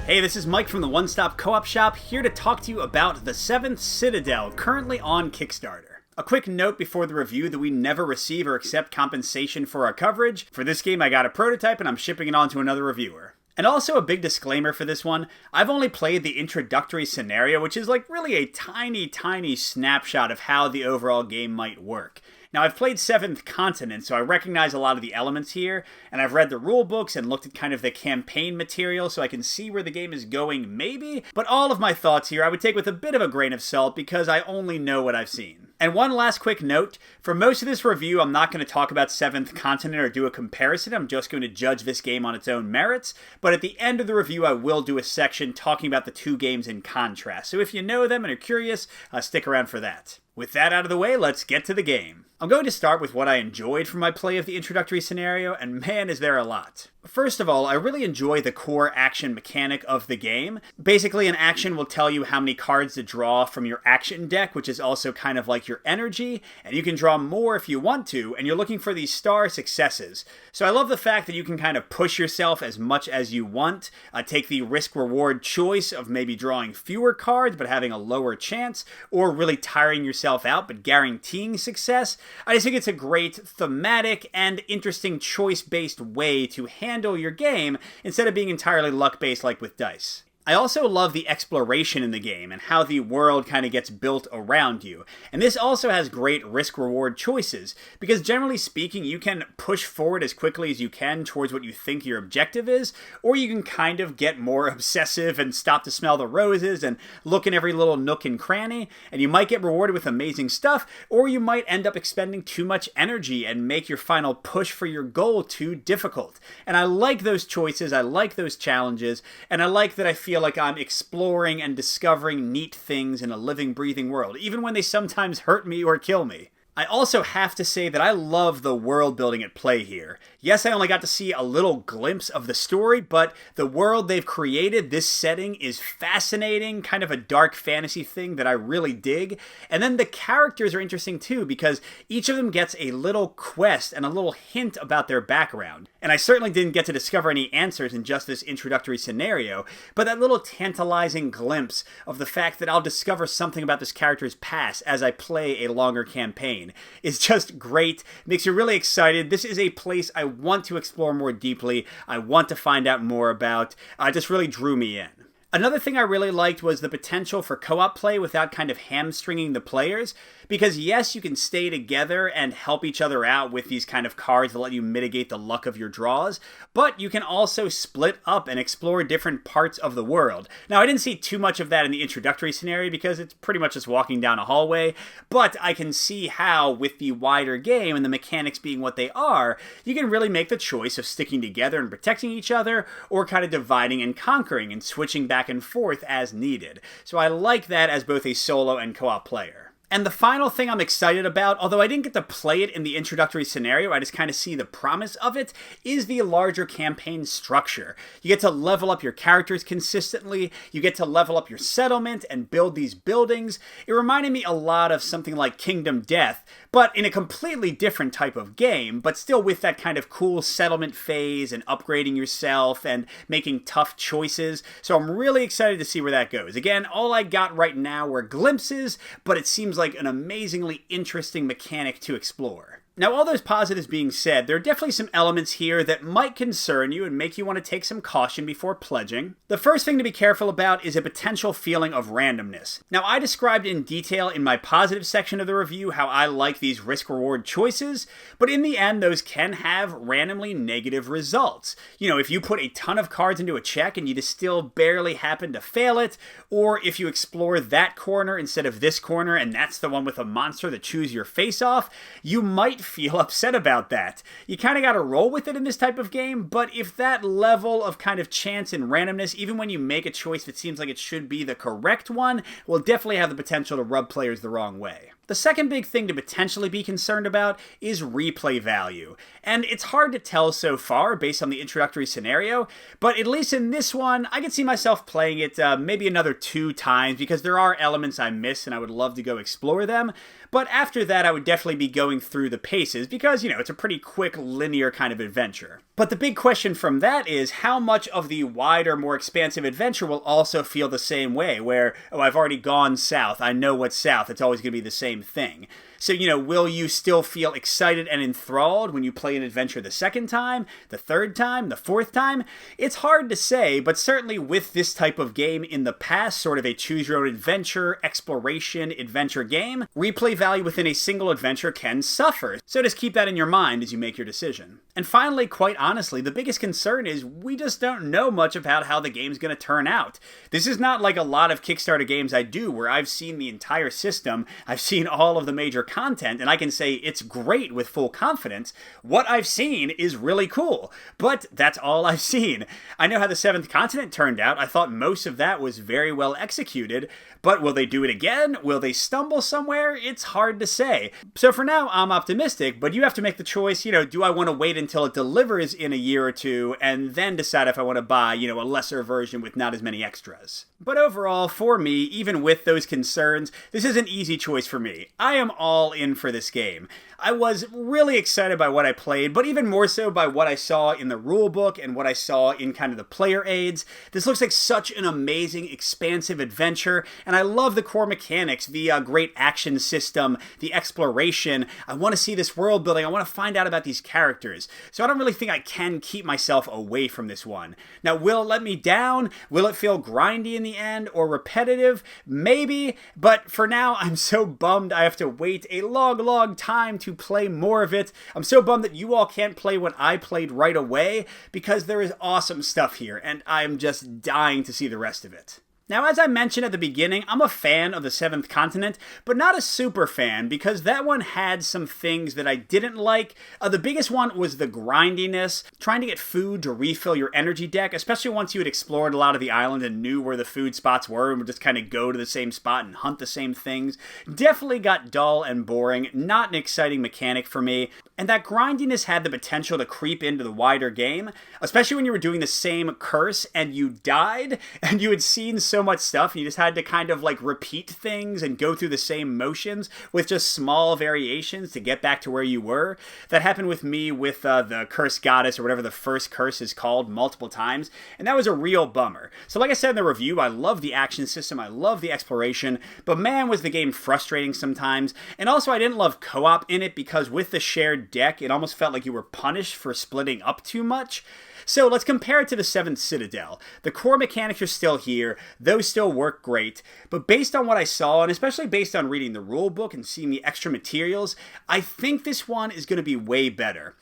Hey, this is Mike from the One Stop Co-op Shop, here to talk to you about the 7th Citadel, currently on Kickstarter. A quick note before the review that we never receive or accept compensation for our coverage. For this game, I got a prototype and I'm shipping it on to another reviewer. And also a big disclaimer for this one, I've only played the introductory scenario, which is like really a tiny snapshot of how the overall game might work. Now, I've played 7th Continent, so I recognize a lot of the elements here, and I've read the rule books and looked at kind of the campaign material so I can see where the game is going, maybe, but all of my thoughts here I would take with a bit of a grain of salt because I only know what I've seen. And one last quick note, for most of this review I'm not going to talk about 7th Continent or do a comparison, I'm just going to judge this game on its own merits, but at the end of the review I will do a section talking about the two games in contrast, so if you know them and are curious, stick around for that. With that out of the way, let's get to the game. I'm going to start with what I enjoyed from my play of the introductory scenario, and man is there a lot. First of all, I really enjoy the core action mechanic of the game. Basically, an action will tell you how many cards to draw from your action deck, which is also kind of like your energy, and you can draw more if you want to, and you're looking for these star successes. So I love the fact that you can kind of push yourself as much as you want, take the risk-reward choice of maybe drawing fewer cards but having a lower chance, or really tiring yourself out but guaranteeing success. I just think it's a great thematic and interesting choice-based way to handle your game instead of being entirely luck-based like with dice. I also love the exploration in the game and how the world kind of gets built around you. And this also has great risk-reward choices, because generally speaking, you can push forward as quickly as you can towards what you think your objective is, or you can kind of get more obsessive and stop to smell the roses and look in every little nook and cranny, and you might get rewarded with amazing stuff, or you might end up expending too much energy and make your final push for your goal too difficult. And I like those choices, I like those challenges, and I like that I feel like I'm exploring and discovering neat things in a living, breathing world, even when they sometimes hurt me or kill me. I also have to say that I love the world building at play here. Yes, I only got to see a little glimpse of the story, but the world they've created, this setting, is fascinating, kind of a dark fantasy thing that I really dig. And then the characters are interesting too, because each of them gets a little quest and a little hint about their background. And I certainly didn't get to discover any answers in just this introductory scenario, but that little tantalizing glimpse of the fact that I'll discover something about this character's past as I play a longer campaign is just great. Makes you really excited. This is a place I want to explore more deeply. I want to find out more about. It just really drew me in. Another thing I really liked was the potential for co-op play without kind of hamstringing the players, because yes, you can stay together and help each other out with these kind of cards that let you mitigate the luck of your draws, but you can also split up and explore different parts of the world. Now, I didn't see too much of that in the introductory scenario because it's pretty much just walking down a hallway, but I can see how, with the wider game and the mechanics being what they are, you can really make the choice of sticking together and protecting each other, or kind of dividing and conquering and switching back and forth as needed. So I like that as both a solo and co-op player. And the final thing I'm excited about, although I didn't get to play it in the introductory scenario, I just kind of see the promise of it, is the larger campaign structure. You get to level up your characters consistently, you get to level up your settlement and build these buildings. It reminded me a lot of something like Kingdom Death, but in a completely different type of game, but still with that kind of cool settlement phase and upgrading yourself and making tough choices. So I'm really excited to see where that goes. Again, all I got right now were glimpses, but it seems like an amazingly interesting mechanic to explore. Now, all those positives being said, there are definitely some elements here that might concern you and make you want to take some caution before pledging. The first thing to be careful about is a potential feeling of randomness. Now, I described in detail in my positive section of the review how I like these risk-reward choices, but in the end, those can have randomly negative results. You know, if you put a ton of cards into a check and you just still barely happen to fail it, or if you explore that corner instead of this corner and that's the one with a monster that chews your face off, you might feel upset about that. You kind of got to roll with it in this type of game, but if that level of kind of chance and randomness, even when you make a choice that seems like it should be the correct one, will definitely have the potential to rub players the wrong way. The second big thing to potentially be concerned about is replay value. And it's hard to tell so far based on the introductory scenario, but at least in this one, I can see myself playing it maybe another 2 times because there are elements I miss and I would love to go explore them. But after that, I would definitely be going through the paces because, it's a pretty quick, linear kind of adventure. But the big question from that is how much of the wider, more expansive adventure will also feel the same way, where, I've already gone south, I know what's south, it's always going to be the same thing. So, will you still feel excited and enthralled when you play an adventure the second time, the third time, the fourth time? It's hard to say, but certainly with this type of game in the past, sort of a choose-your-own adventure, exploration, adventure game, replay value within a single adventure can suffer. So just keep that in your mind as you make your decision. And finally, quite honestly, the biggest concern is we just don't know much about how the game's going to turn out. This is not like a lot of Kickstarter games I do where I've seen the entire system, I've seen all of the major content, and I can say it's great with full confidence. What I've seen is really cool, but that's all I've seen. I know how the 7th Continent turned out. I thought most of that was very well executed, but will they do it again? Will they stumble somewhere? It's hard to say. So for now, I'm optimistic, but you have to make the choice, do I want to wait until it delivers in a year or two and then decide if I want to buy, a lesser version with not as many extras? But overall, for me, even with those concerns, this is an easy choice for me. I am all in for this game. I was really excited by what I played, but even more so by what I saw in the rulebook and what I saw in kind of the player aids. This looks like such an amazing, expansive adventure, and I love the core mechanics, the great action system, the exploration. I want to see this world building. I want to find out about these characters. So I don't really think I can keep myself away from this one. Now, will it let me down? Will it feel grindy in the end or repetitive? Maybe, but for now, I'm so bummed I have to wait a long time to play more of it. I'm so bummed that you all can't play what I played right away because there is awesome stuff here, and I'm just dying to see the rest of it. Now, as I mentioned at the beginning, I'm a fan of the 7th Continent, but not a super fan because that one had some things that I didn't like. The biggest one was the grindiness, trying to get food to refill your energy deck, especially once you had explored a lot of the island and knew where the food spots were and would just kind of go to the same spot and hunt the same things. Definitely got dull and boring, not an exciting mechanic for me. And that grindiness had the potential to creep into the wider game, especially when you were doing the same curse and you died and you had seen so much stuff and you just had to kind of like repeat things and go through the same motions with just small variations to get back to where you were. That happened with me with the Curse Goddess or whatever the first curse is called multiple times, and that was a real bummer. So like I said in the review, I love the action system, I love the exploration, but man was the game frustrating sometimes. And also I didn't love co-op in it because with the shared deck, it almost felt like you were punished for splitting up too much. So let's compare it to the 7th Citadel. The core mechanics are still here, those still work great, but based on what I saw, and especially based on reading the rulebook and seeing the extra materials, I think this one is going to be way better.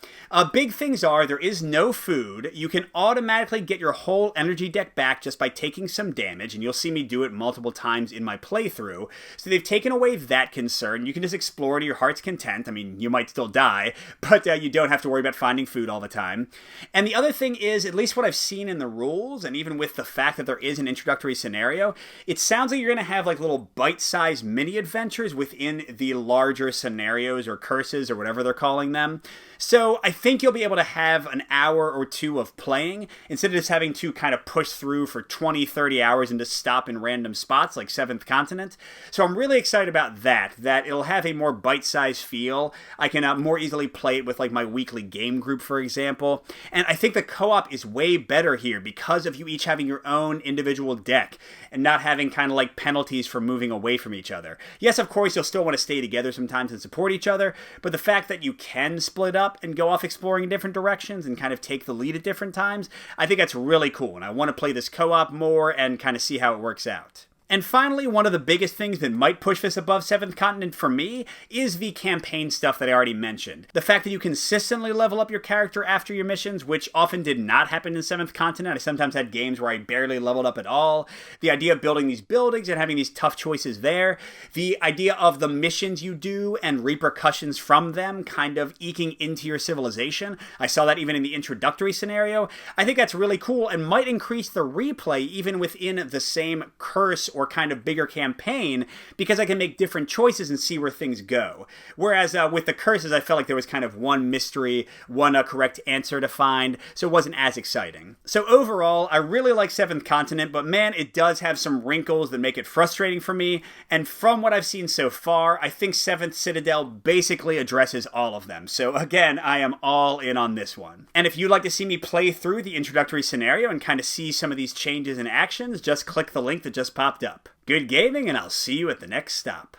Big things are, there is no food, you can automatically get your whole energy deck back just by taking some damage, and you'll see me do it multiple times in my playthrough. So they've taken away that concern, you can just explore to your heart's content. I mean, you might still die, but you don't have to worry about finding food all the time. And the other thing is, at least what I've seen in the rules, and even with the fact that there is an introductory scenario, it sounds like you're going to have like little bite-sized mini-adventures within the larger scenarios or curses or whatever they're calling them. So I think you'll be able to have an hour or two of playing instead of just having to kind of push through for 20, 30 hours and just stop in random spots like 7th Continent. So I'm really excited about that it'll have a more bite-sized feel. I can more easily play it with like my weekly game group, for example. And I think the co-op is way better here because of you each having your own individual deck and not having kind of like penalties for moving away from each other. Yes, of course, you'll still want to stay together sometimes and support each other, but the fact that you can split up and go off exploring in different directions and kind of take the lead at different times, I think that's really cool, and I want to play this co-op more and kind of see how it works out. And finally, one of the biggest things that might push this above 7th Continent for me is the campaign stuff that I already mentioned. The fact that you consistently level up your character after your missions, which often did not happen in 7th Continent. I sometimes had games where I barely leveled up at all. The idea of building these buildings and having these tough choices there. The idea of the missions you do and repercussions from them kind of eking into your civilization. I saw that even in the introductory scenario. I think that's really cool and might increase the replay even within the same curse or kind of bigger campaign because I can make different choices and see where things go. Whereas with the curses, I felt like there was kind of one mystery, one correct answer to find, so it wasn't as exciting. So overall, I really like 7th Continent, but man, it does have some wrinkles that make it frustrating for me, and from what I've seen so far, I think 7th Citadel basically addresses all of them. So again, I am all in on this one. And if you'd like to see me play through the introductory scenario and kind of see some of these changes and actions, just click the link that just popped up. Good gaming, and I'll see you at the next stop.